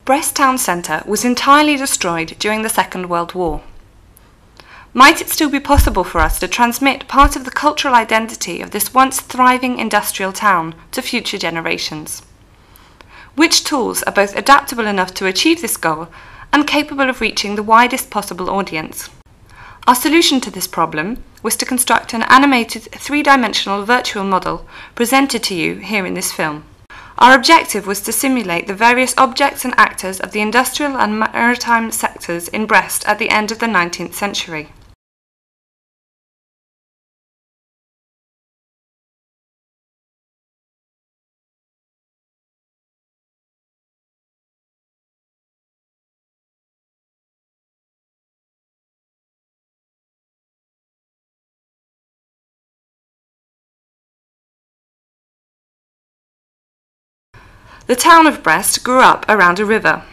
Brest town centre was entirely destroyed during the Second World War. Might it still be possible for us to transmit part of the cultural identity of this once thriving industrial town to future generations? Which tools are both adaptable enough to achieve this goal and capable of reaching the widest possible audience? Our solution to this problem was to construct an animated three-dimensional virtual model presented to you here in this film. Our objective was to simulate the various objects and actors of the industrial and maritime sectors in Brest at the end of the 19th century. The town of Brest grew up around a river.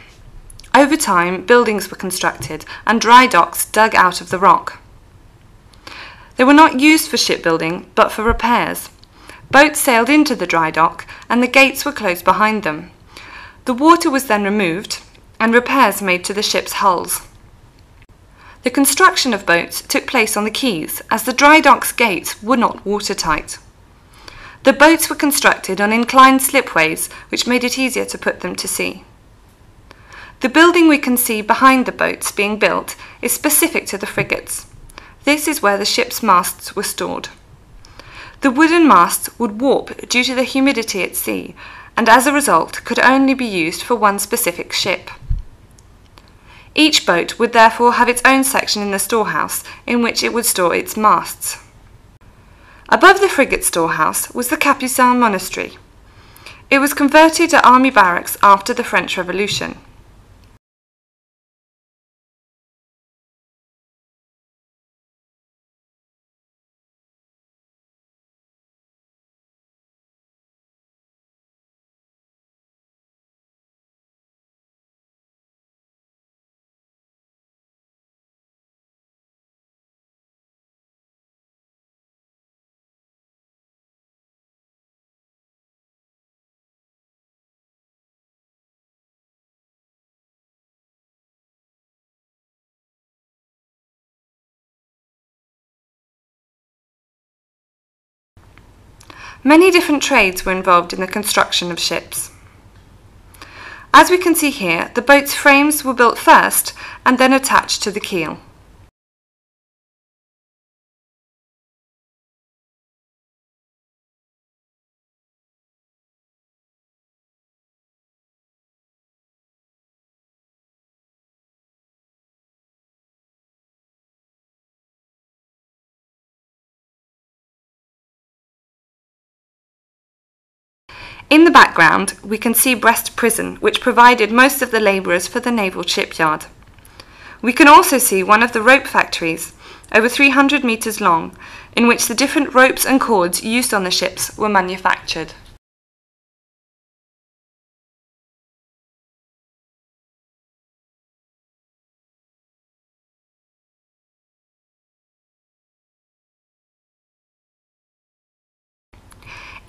Over time, buildings were constructed and dry docks dug out of the rock. They were not used for shipbuilding, but for repairs. Boats sailed into the dry dock and the gates were closed behind them. The water was then removed and repairs made to the ship's hulls. The construction of boats took place on the quays, as the dry dock's gates were not watertight. The boats were constructed on inclined slipways, which made it easier to put them to sea. The building we can see behind the boats being built is specific to the frigates. This is where the ship's masts were stored. The wooden masts would warp due to the humidity at sea, and as a result could only be used for one specific ship. Each boat would therefore have its own section in the storehouse in which it would store its masts. Above the frigate storehouse was the Capucin monastery. It was converted to army barracks after the French Revolution. Many different trades were involved in the construction of ships. As we can see here, the boat's frames were built first and then attached to the keel. In the background, we can see Brest Prison, which provided most of the labourers for the naval shipyard. We can also see one of the rope factories, over 300 metres long, in which the different ropes and cords used on the ships were manufactured.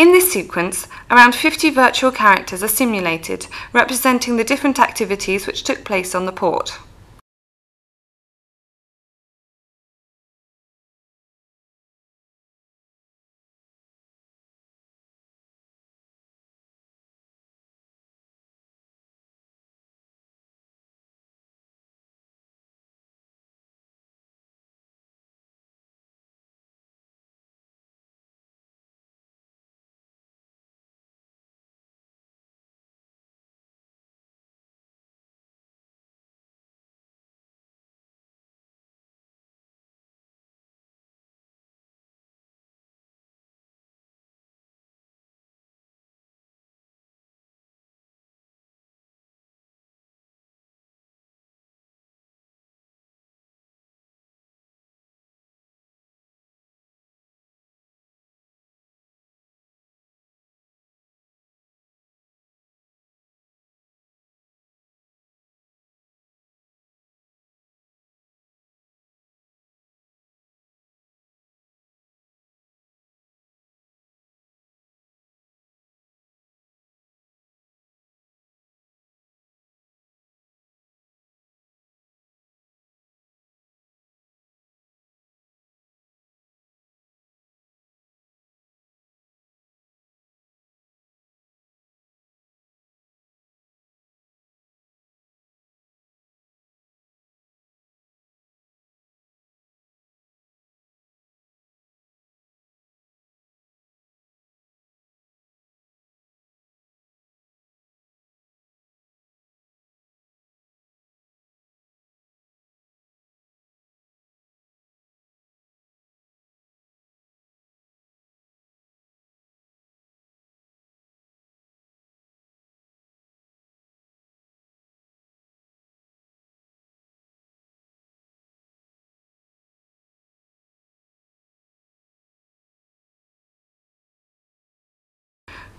In this sequence, around 50 virtual characters are simulated, representing the different activities which took place on the port.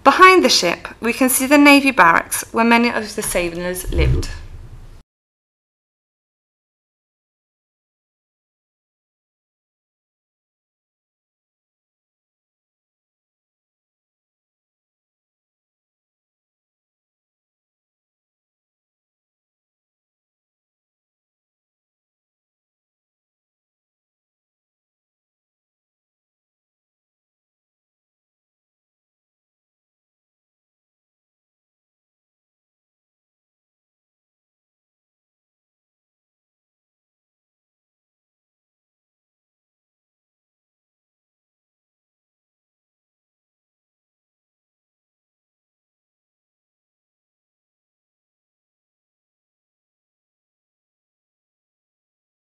Behind the ship, we can see the Navy barracks where many of the sailors lived.